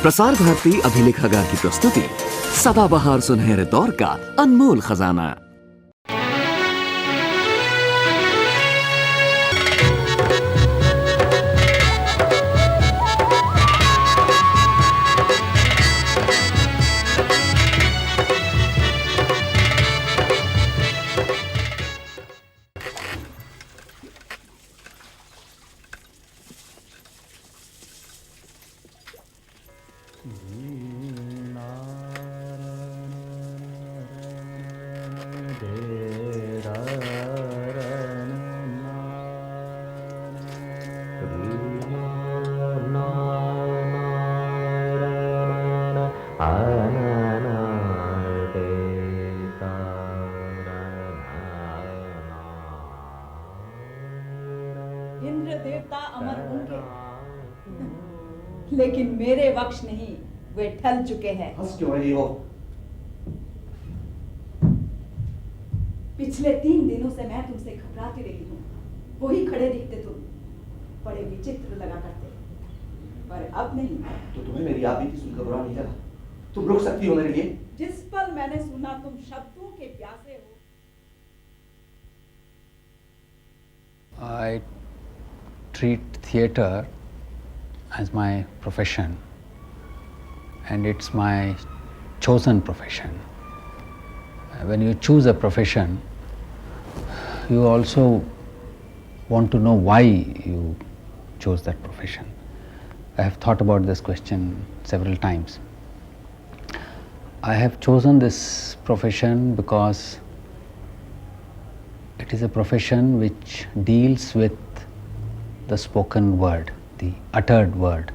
प्रसार भारती अभिलेखागार की प्रस्तुति सदाबहार सुनहरे दौर का अनमोल खजाना। इंद्र देवता अमर होंगे, लेकिन मेरे वक्ष नहीं, वे ढल चुके हैं। हंस क्यों रही हो? पिछले 3 दिनों से मैं तुमसे घबराती रही हूँ। वही खड़े दिखते तुम, बड़े विचित्र लगा करते, पर अब नहीं। तो तुम्हें मेरी आप बीती सुनकर बुरा नहीं लगा? तुम रुक सकती हो मेरे लिए? जिस पल मैंने सुना तुम शब्दों के प्यासे हो। I treat theatre as my profession, and it's my chosen profession. When you choose a profession, you also want to know why you chose that profession. I have thought about this question several times. I have chosen this profession because it is a profession which deals with the spoken word, the uttered word.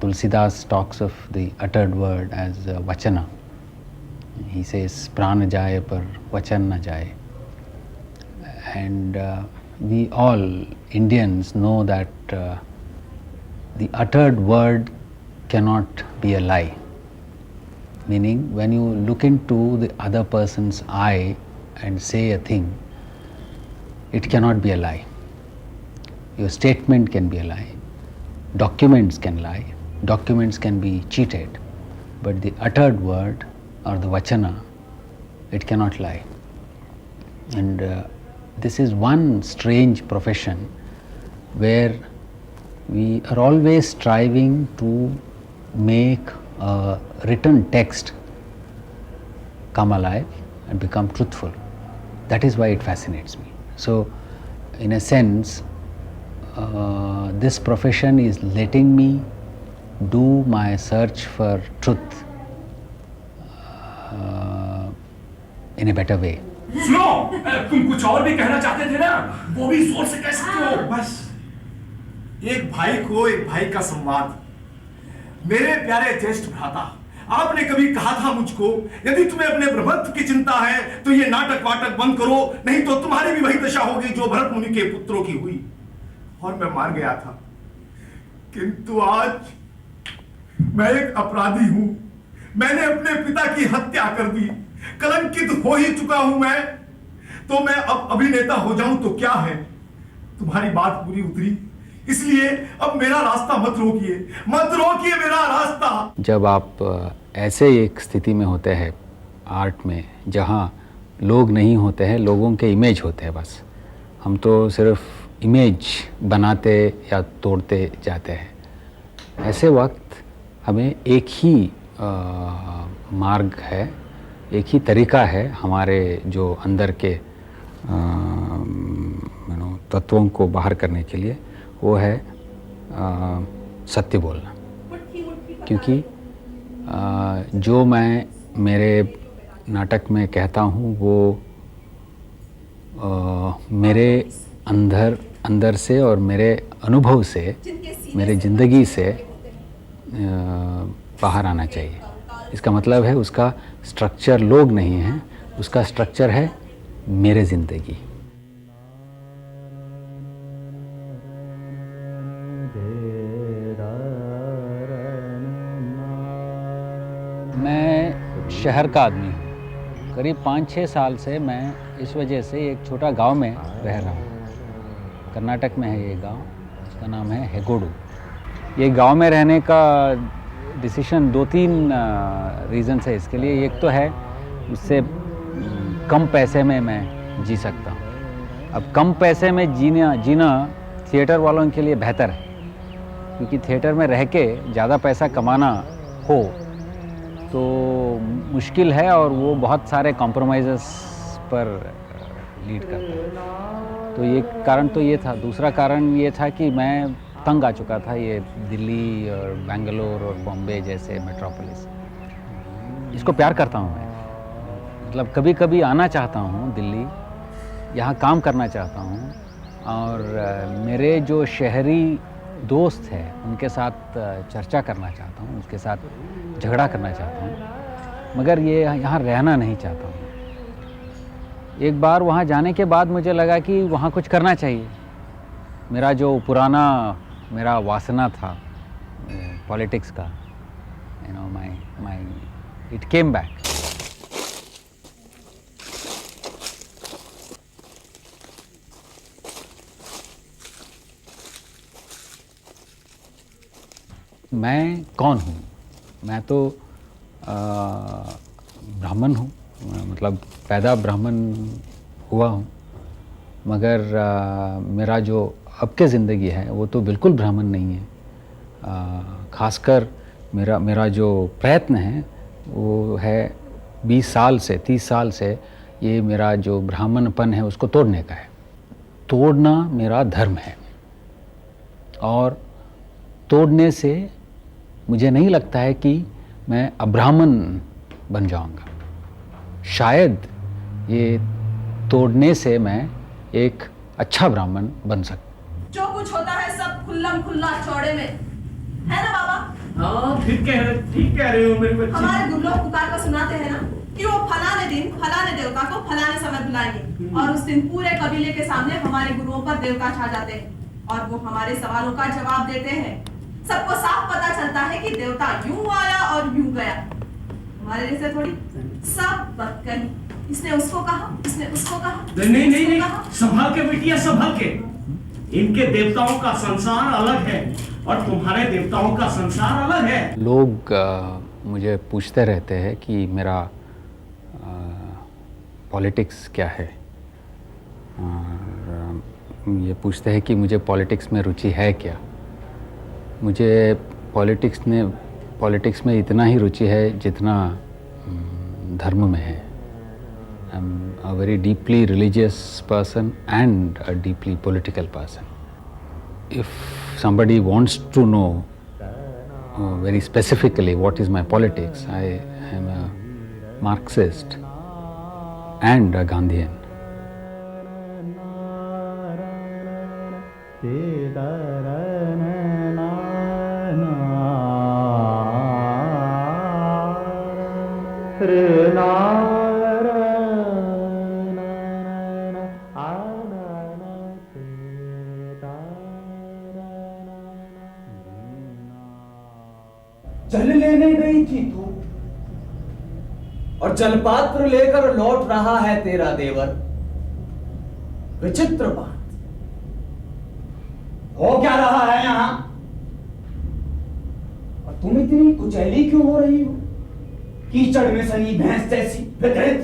Tulsidas talks of the uttered word as vachana. He says, prana jaye par vachan na jaye. And we all Indians know that the uttered word cannot be a lie. Meaning, when you look into the other person's eye and say a thing, it cannot be a lie. Your statement can be a lie. Documents can lie. Documents can be cheated. But the uttered word or the vachana, it cannot lie. And this is one strange profession where we are always striving to make a written text come alive and become truthful. That is why it fascinates me. So, in a sense, this profession is letting me do my search for truth in a better way. सुनो, तुम कुछ और भी कहना चाहते थे ना? वो भी जोर से कह सकते हो। बस एक भाई को एक भाई का संवाद। मेरे प्यारे ज्येष्ठ भ्राता, आपने कभी कहा था मुझको, यदि तुम्हें अपने ब्रह्मत्व की चिंता है तो ये नाटक वाटक बंद करो, नहीं तो तुम्हारी भी वही दशा होगी जो भरत मुनि के पुत्रों की हुई। और मैं मान गया था, किंतु आज मैं एक अपराधी हूं। मैंने अपने पिता की हत्या कर दी, कलंकित हो ही चुका हूं मैं। तो मैं अब अभिनेता हो जाऊं तो क्या है? तुम्हारी बात पूरी उतरी, इसलिए अब मेरा रास्ता मत रोकिए मेरा रास्ता। जब आप ऐसे एक स्थिति में होते हैं आर्ट में, जहाँ लोग नहीं होते हैं, लोगों के इमेज होते हैं बस, हम तो सिर्फ इमेज बनाते या तोड़ते जाते हैं। ऐसे वक्त हमें एक ही मार्ग है, एक ही तरीका है हमारे जो अंदर के तत्वों को बाहर करने के लिए, वो है सत्य बोलना। क्योंकि जो मैं मेरे नाटक में कहता हूँ वो मेरे अंदर से और मेरे अनुभव से, मेरे ज़िंदगी से बाहर आना चाहिए। इसका मतलब है उसका स्ट्रक्चर लोग नहीं हैं, उसका स्ट्रक्चर है मेरे ज़िंदगी। मैं शहर का आदमी हूँ। करीब 5-6 साल से मैं इस वजह से एक छोटा गांव में रह रहा हूँ। कर्नाटक में है ये गांव, इसका नाम है हेगोडू। ये गांव में रहने का डिसीशन 2-3 रीज़न है इसके लिए। एक तो है उससे कम पैसे में मैं जी सकता हूँ। अब कम पैसे में जीना थिएटर वालों के लिए बेहतर है, क्योंकि थिएटर में रह के ज़्यादा पैसा कमाना हो तो मुश्किल है और वो बहुत सारे कॉम्प्रोमाइज़ेस पर लीड करता है। तो ये कारण तो ये था। दूसरा कारण ये था कि मैं तंग आ चुका था ये दिल्ली और बेंगलोर और बॉम्बे जैसे मेट्रोपोलिस। इसको प्यार करता हूँ मैं, मतलब कभी कभी आना चाहता हूँ दिल्ली, यहाँ काम करना चाहता हूँ और मेरे जो शहरी दोस्त हैं उनके साथ चर्चा करना चाहता हूँ, उसके साथ झगड़ा करना चाहता हूँ, मगर ये यहाँ रहना नहीं चाहता हूँ। एक बार वहाँ जाने के बाद मुझे लगा कि वहाँ कुछ करना चाहिए। मेरा जो पुराना मेरा वासना था पॉलिटिक्स का, इट केम बैक। मैं कौन हूँ? मैं तो ब्राह्मण हूँ, मतलब पैदा ब्राह्मण हुआ हूँ, मगर मेरा जो अब के ज़िंदगी है वो तो बिल्कुल ब्राह्मण नहीं है। ख़ासकर मेरा जो प्रयत्न है वो है 20 साल से 30 साल से ये मेरा जो ब्राह्मणपन है उसको तोड़ने का है। तोड़ना मेरा धर्म है और तोड़ने से मुझे नहीं लगता है कि मैं अब्राह्मण बन जाऊंगा। शायद ये तोड़ने से मैं एक अच्छा ब्राह्मण बन सकता। जो कुछ होता है सब खुल्लम खुल्ला चौड़े में है ना बाबा? हाँ ठीक कह रहे हो मेरी बच्ची। हमारे गुरु लोग पुकार कर सुनाते हैं ना कि वो फलाने दिन फलाने देवता को फलाने समय बुलाएंगे और उस दिन पूरे कबीले के सामने हमारे गुरुओं पर देवता छा जाते हैं और वो हमारे सवालों का जवाब देते हैं। सबको साफ पता चलता है कि देवता यूं आया और यूं गया। हमारे जैसे थोड़ी सब बात कही, इसने उसको कहा, इसने उसको कहा। नहीं, संभाल के बेटिया, संभाल के। इनके देवताओं का संसार अलग है और तुम्हारे देवताओं का संसार अलग है। लोग मुझे पूछते रहते हैं कि मेरा पॉलिटिक्स क्या है, और ये पूछते हैं कि मुझे पॉलिटिक्स में रुचि है क्या। मुझे पॉलिटिक्स में इतना ही रुचि है जितना धर्म में है। I am a very deeply religious person and a deeply political person. If somebody wants to know very specifically what is my politics, I am a Marxist and a Gandhian. जल लेने गई थी तू और जलपात्र लेकर लौट रहा है तेरा देवर। विचित्र बात हो क्या रहा है यहां? और तुम इतनी कुचैली क्यों हो रही हो? कीचड़ में सनी भैंस जैसी विकृत।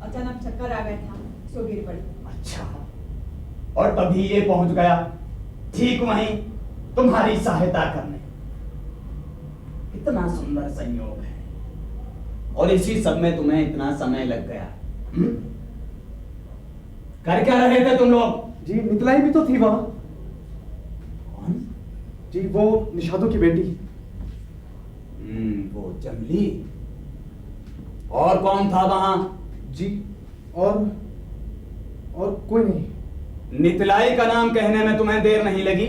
अचानक चक्कर आ गया था, सो गिर पड़ी। अच्छा, और तभी ये पहुंच गया ठीक वहीं तुम्हारी सहायता करने। इतना सुंदर संयोग है और इसी सब में तुम्हें इतना समय लग गया। कर क्या रहे थे तुम लोग? जी नितलाई भी तो थी वहां। कौन? जी वो निषादों की बेटी। वो जंगली। और कौन था वहां? जी और कोई नहीं। नितलाई का नाम कहने में तुम्हें देर नहीं लगी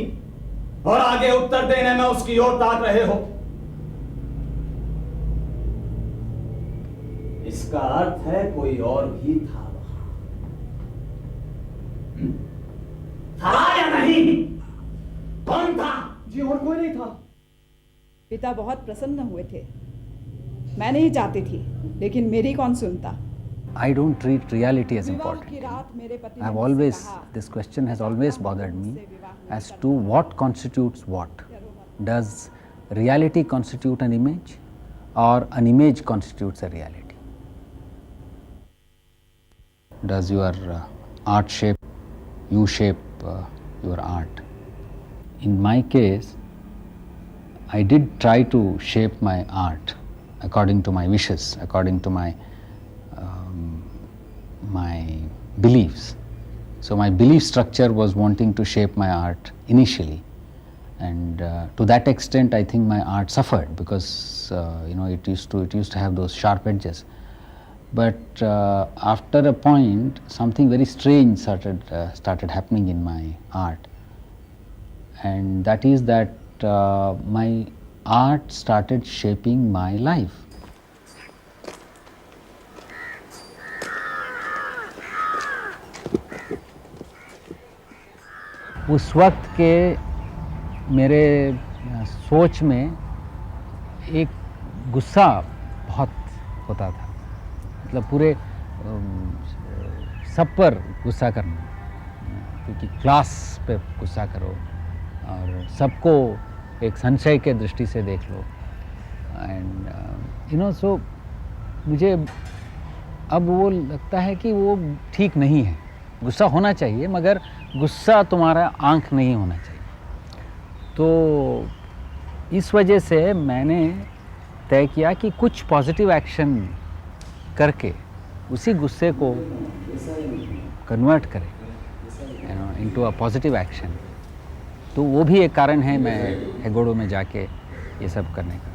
और आगे उत्तर देने में उसकी ओर ताक रहे हो। इसका अर्थ है कोई और भी था वहां। था या नहीं? कौन था? जी और कोई नहीं था। पिता बहुत प्रसन्न हुए थे। मैं नहीं चाहती थी, लेकिन मेरी कौन सुनता। I don't treat reality as विवाह important. की रात मेरे पति I have ने मुझसे always, कहा, this question has always bothered me as to what constitutes what. Does reality constitute an image, or an image constitutes a reality? Does your art shape, you shape your art? In my case, I did try to shape my art according to my wishes, according to my beliefs. So my belief structure was wanting to shape my art initially, and to that extent I think my art suffered, because it used to have those sharp edges. But after a point, something very strange started happening in my art, and that is that my art started shaping my life. उस वक्त के मेरे सोच में एक गुस्सा बहुत होता था, मतलब पूरे सब पर गुस्सा करना, क्योंकि क्लास पे गुस्सा करो और सबको एक संशय के दृष्टि से देख लो, एंड सो मुझे अब वो लगता है कि वो ठीक नहीं है। गुस्सा होना चाहिए, मगर गुस्सा तुम्हारा आंख नहीं होना चाहिए। तो इस वजह से मैंने तय किया कि कुछ पॉजिटिव एक्शन करके उसी गुस्से को कन्वर्ट करें इनटू अ पॉजिटिव एक्शन। तो वो भी एक कारण है मैं हेगोडो में जाके ये सब करने का।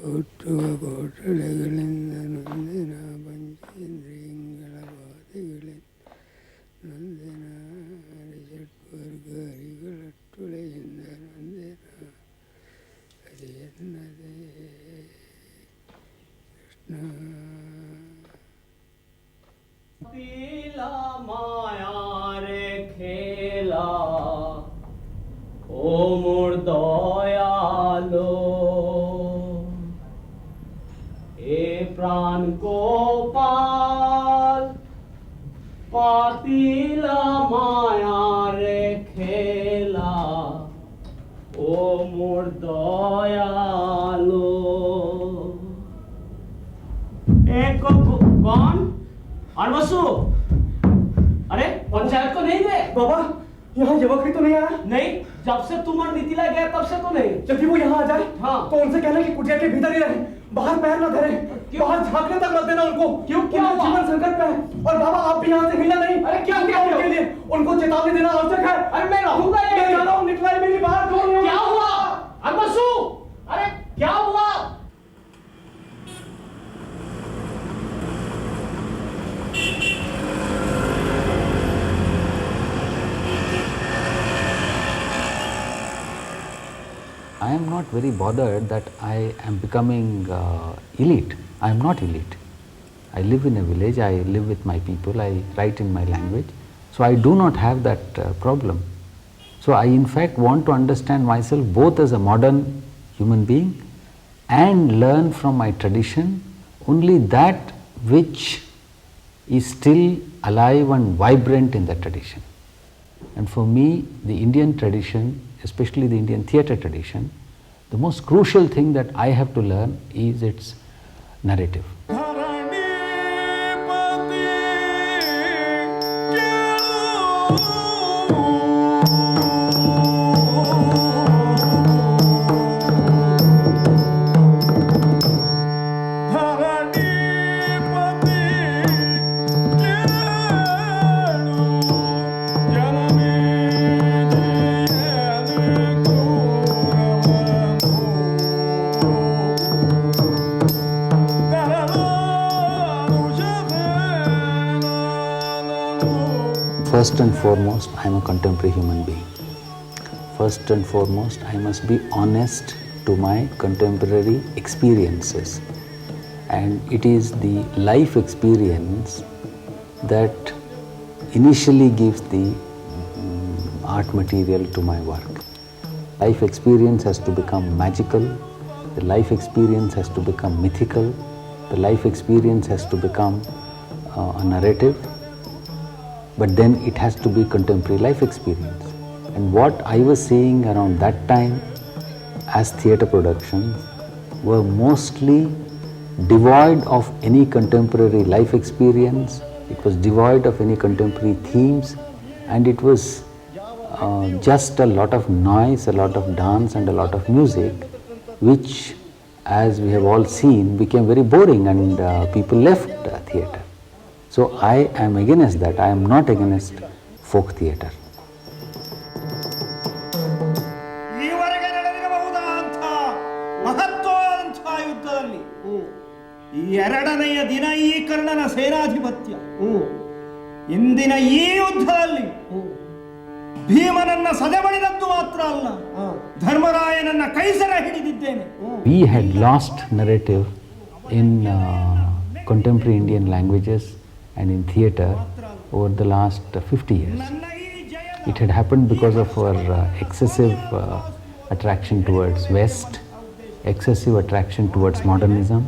ಹುಟ್ಟುವ ಕೋಟಳೆಗಳಿಂದ ನೊಂದಿನ ಪಂಚೇಂದ್ರಿಯಗಳ ಬಾಧೆಗಳಿಂದ ನೊಂದಿನ ಹರಿಷಟ್ವರ್ಗ ಹರಿಗಳಟ್ಟುಳೆಯಿಂದ ನೊಂದಿನ ಹರಿಯನ್ನದೇ ಕೃಷ್ಣ पीला माया रे खेला ओ मोर दयालो ए प्राण गोपाल पातीला माया रे खेला ओ मोर दयालो। एक कौन अनवसु, अरे पंचायत को नहीं गए? बाबा यहाँ युवक भी तो नहीं आया? नहीं, जब से तुम और मिथिला गए तब से तो नहीं। जब वो यहाँ आ जाए हाँ। तो उनसे कहना कि कुटिया के भीतर ही रहे, बाहर पैर ना धरे, बाहर झांकने तक मत देना उनको। क्यों? क्या हुआ? जीवन संकट में है और बाबा आप भी यहाँ से हिलना नहीं। अरे क्या उनके लिए उनको चेतावनी देना आवश्यक है। अरे मैं रहूंगा मैं जा रहा हूँ, निकला मेरी बात क्यों नहीं? क्या हुआ अनवसु? अरे क्या हुआ? I am not very bothered that I am becoming elite. I am not elite. I live in a village, I live with my people, I write in my language. So I do not have that problem. So I in fact want to understand myself both as a modern human being and learn from my tradition only that which is still alive and vibrant in the tradition. And for me, the Indian tradition, especially the Indian theatre tradition, the most crucial thing that I have to learn is its narrative. First and foremost, I am a contemporary human being. First and foremost, I must be honest to my contemporary experiences. And it is the life experience that initially gives the art material to my work. Life experience has to become magical, the life experience has to become mythical, the life experience has to become a narrative, but then it has to be contemporary life experience. And what I was seeing around that time as theatre productions were mostly devoid of any contemporary life experience. It was devoid of any contemporary themes, and it was just a lot of noise, a lot of dance and a lot of music, which, as we have all seen, became very boring, and people left theatre. So I am against that. I am not against folk theatre. ಎರಡನೆಯ ದಿನ ಈ ಕರ್ಣನ ಸೇನಾಧಿಪತ್ಯ, ಇಂದಿನ ಈ ಯುದ್ಧದಲ್ಲಿ ಭೀಮನನ್ನ ಸದೆಬಡಿದದ್ದು ಮಾತ್ರ ಅಲ್ಲ, ಧರ್ಮರಾಯನನ್ನ ಕೈಸರ ಹಿಡಿದಿದ್ದೇನೆ. We had lost narrative in contemporary Indian languages and in theatre over the last 50 years. It had happened because of our excessive attraction towards West, excessive attraction towards modernism,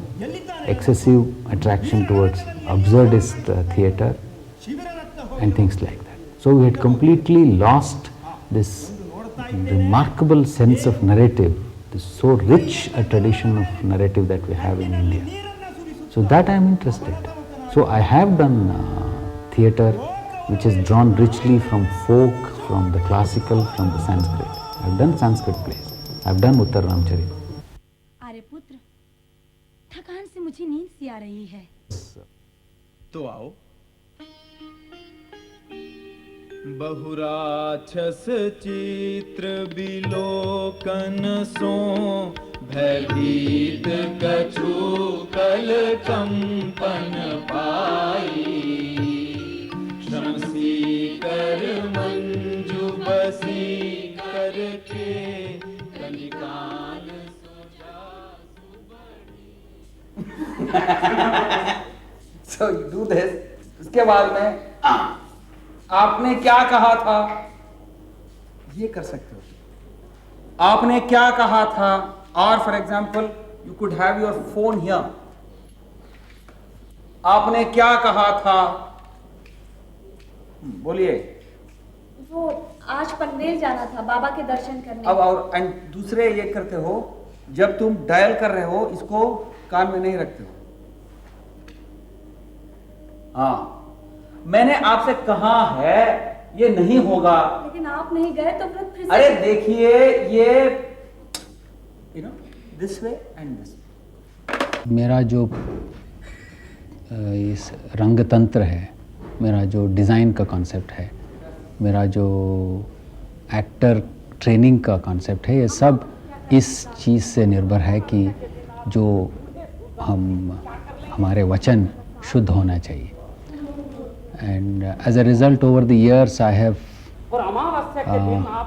excessive attraction towards absurdist theatre and things like that. So we had completely lost this remarkable sense of narrative, this so rich a tradition of narrative that we have in India. So that I am interested. So I have done theatre which is drawn richly from folk, from the classical, from the Sanskrit. I have done Sanskrit plays. I have done Uttar Ramcharit. आर्यपुत्र, थकान से मुझे नींद सी आ रही है. तो आओ. बहुराक्षस चित्र विलोकन सो भयभीत कछु कल कंपन पाई, शमसी कर मंजू बसी करके कलिकाल So you do this. उसके बाद में आपने क्या कहा था, ये कर सकते हो. आपने क्या कहा था, और for example you could have your phone here. आपने क्या कहा था, बोलिए. वो आज पनवेल जाना था बाबा के दर्शन करने. अब और एंड दूसरे ये करते हो, जब तुम डायल कर रहे हो इसको कान में नहीं रखते हो. हाँ, मैंने आपसे कहा है ये नहीं होगा. लेकिन आप नहीं गए तो फिर से. अरे देखिए, ये you know this way and this. मेरा जो इस रंग तंत्र है, मेरा जो डिज़ाइन का कॉन्सेप्ट है, मेरा जो एक्टर ट्रेनिंग का कॉन्सेप्ट है, ये सब इस चीज़ से निर्भर है कि जो हमारे वचन शुद्ध होना चाहिए. And as a result, over the years, I have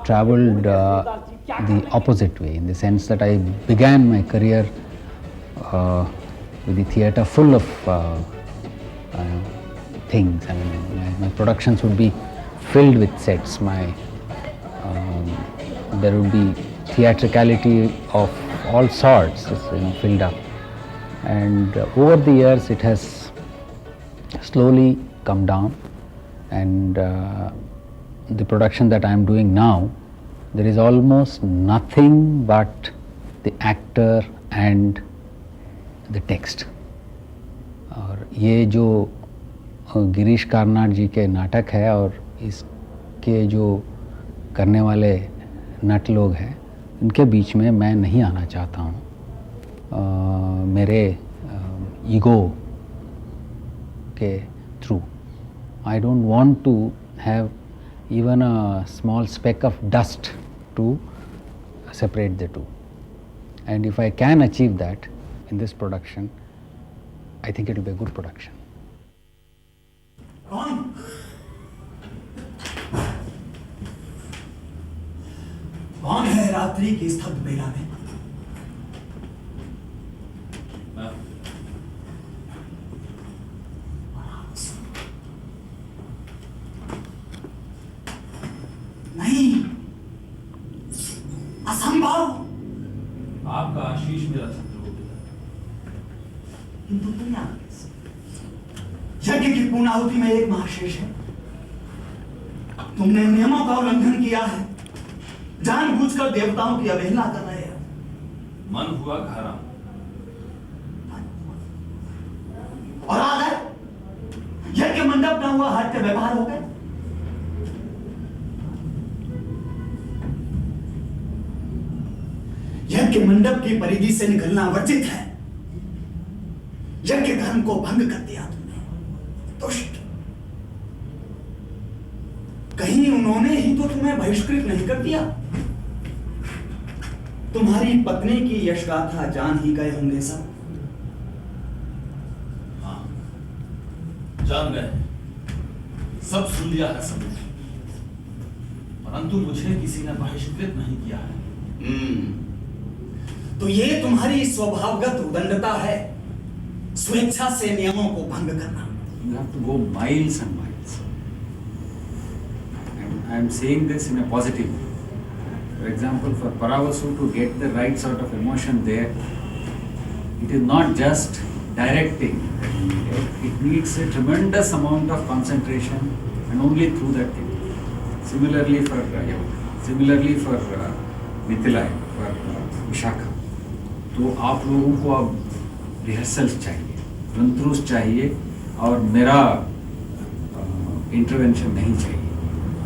traveled the opposite way, in the sense that I began my career with the theatre full of things. I mean, my productions would be filled with sets. There would be theatricality of all sorts, filled up. And over the years, it has slowly come down, and the production that I am doing now, there is almost nothing but the actor and the text. और ये जो गिरीश कार्नाड जी के नाटक है और इसके जो करने वाले नट लोग हैं, इनके बीच में मैं नहीं आना चाहता हूँ. मेरे ईगो के through I don't want to have even a small speck of dust to separate the two. And if I can achieve that in this production, I think it will be a good production. कौन है रात्रि की स्तब्ध बेला में? नहीं, असंभव. आपका आशीष मेरा शत्रु हो गया. किंतु तुम यहाँ कैसे? यज्ञ की पूर्णाहुति में एक महाशेष है। तुमने नियमों का उल्लंघन किया है, जानबूझकर देवताओं की अवहेलना कर रहे हो। मन हुआ घरा और आ गए यज्ञ मंडप न हुआ हट के व्यवहार हो गए। यज्ञ मंडप की परिधि से निकलना वर्जित है। यज्ञ धर्म को भंग कर दिया तुमने, दुष्ट। कहीं उन्होंने ही तो तुम्हें बहिष्कृत नहीं कर दिया? तुम्हारी पत्नी की यशगाथा जान ही गए होंगे सब। हाँ, जान गए, सब सुन लिया है सबने, परंतु मुझे किसी ने बहिष्कृत नहीं किया है। तो ये तुम्हारी स्वभावगत उदंडता है, स्वेच्छा से नियमों को भंग करना। You have to go miles and miles. And I am saying this in a positive way. For example, for Paravasu to get the right sort of emotion there, it is not just directing that you need. It needs a tremendous amount of concentration and only through that thing. Similarly for Mithila, for Vishakha. तो आप लोगों को अब rehearsals चाहिए, run throughs चाहिए और मेरा intervention नहीं चाहिए।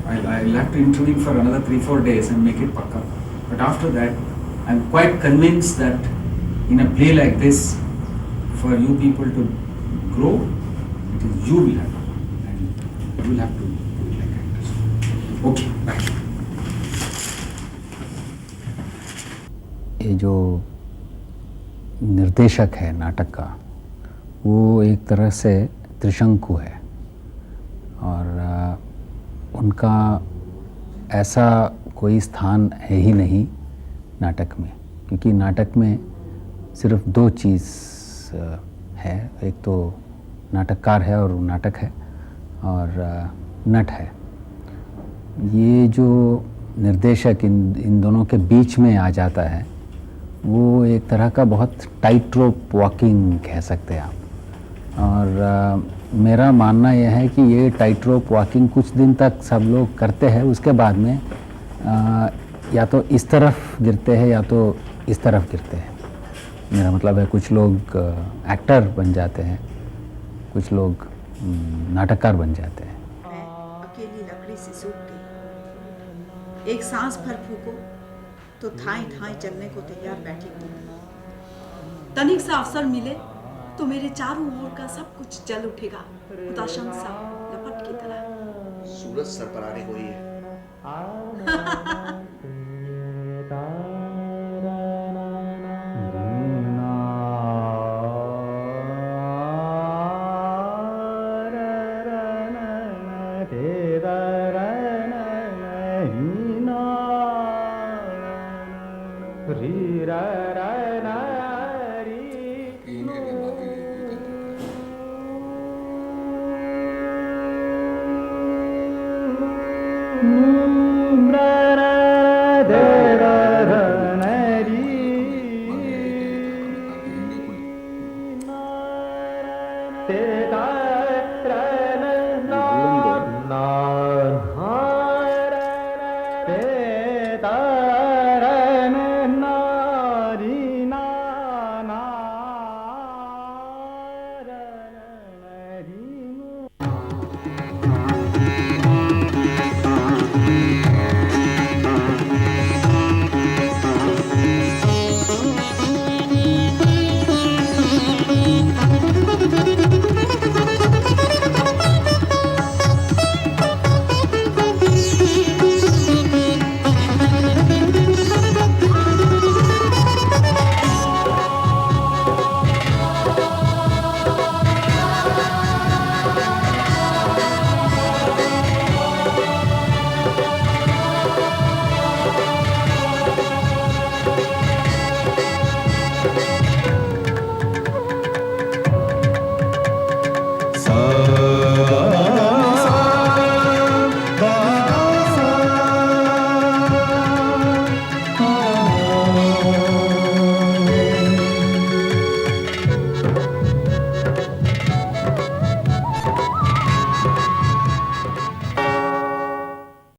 I'll have to intervene for another 3-4 days and make it pakka. But after that, I'm quite convinced that in a play like this, for you people to grow, it is you will have to, and you will have to do it like actors. Okay, bye. ये जो निर्देशक है नाटक का, वो एक तरह से त्रिशंकु है और उनका ऐसा कोई स्थान है ही नहीं नाटक में, क्योंकि नाटक में सिर्फ 2 चीज़ है, एक तो नाटककार है और नाटक है और नट है। ये जो निर्देशक इन दोनों के बीच में आ जाता है, वो एक तरह का बहुत टाइट रोप वॉकिंग कह सकते हैं आप। और मेरा मानना यह है कि ये टाइट रोप वॉकिंग कुछ दिन तक सब लोग करते हैं, उसके बाद में या तो इस तरफ गिरते हैं या तो इस तरफ गिरते हैं। मेरा मतलब है कुछ लोग एक्टर बन जाते हैं, कुछ लोग नाटककार बन जाते हैं। अकेली लकड़ी से सूख गई, एक सांस भर फूको तो थाई थाई चलने को तैयार बैठी हूँ। तनिक सा अवसर मिले तो मेरे चारों ओर का सब कुछ जल उठेगा, उदासन सा लपट की तरह। सूरज सर पर आने को ही है। तेरा